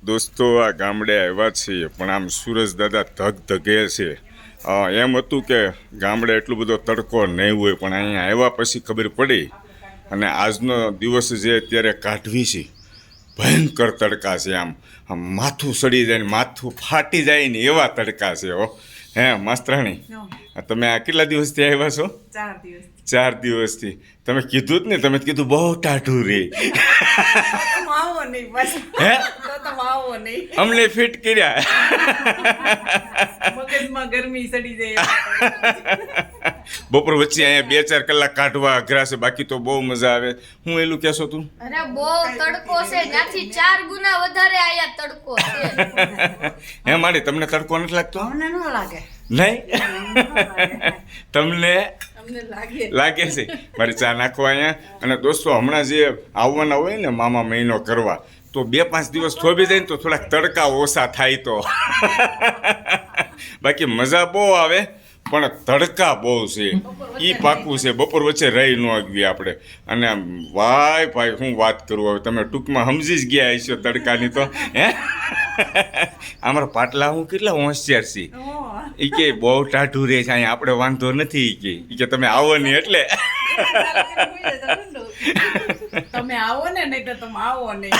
દોસ્તો આ ગામડે આવ્યા છીએ પણ આમ સુરજ દાદા ધગ ધગે છે. એમ હતું કે ગામડે એટલો બધો તડકો નહીં હોય પણ અહીંયા આવ્યા પછી ખબર પડી અને આજનો દિવસ જે અત્યારે કાઢવી છે ભયંકર તડકા છે. આમ માથું સડી જાય ને માથું ફાટી જાય ને એવા તડકા છે. હે માસ્તરાણી, તમે આ કેટલા દિવસથી આવ્યા છો? 4 દિવસ. 4 દિવસથી. તમે કીધું જ ને, તમે કીધું બહુ ટાઢું રે. આવો નહીં બસ. હે તો આવો નહીં. અમને ફિટ કર્યા. મગજમાં ગરમી સડી જાય. બપોર વચ્ચે અહીંયા 2-4 કલાક કાઢવા અઘરા છે, બાકી તો બહુ મજા આવે. હું એલું કહેશો તું? અરે બહુ તડકો છે, ત્યાંથી 4 ગુના વધારે આયા તડકો છે. હે મારી, તમને તડકો નથી લાગતો? અમને ન લાગે. નહીં તમને અમને લાગે. લાગે છે? મારી ચા નાખો અહીંયા. અને દોસ્તો હમણાં જે આવવાના હોય ને મામા મહિનો કરવા, તો 2-5 દિવસ થોભી જાય ને તો થોડાક તડકા ઓછા થાય તો બાકી મજા બહુ આવે પણ તડકા બહુ છે એ પાકું છે. બપોર વચ્ચે રહી ન આગવી આપણે. અને ભાઈ ભાઈ હું વાત કરું, હવે તમે ટૂંકમાં સમજી જ ગયા હશો તડકાની તો. હે અમારા પાટલા હું કેટલા હોશિયાર છે. એ કે બહુ ટાઢું રહે છે અહીંયા, આપણે વાંધો નથી. એ કે તમે આવો નહીં એટલે તમે આવો ને, નહીં તો તમે આવો નહીં.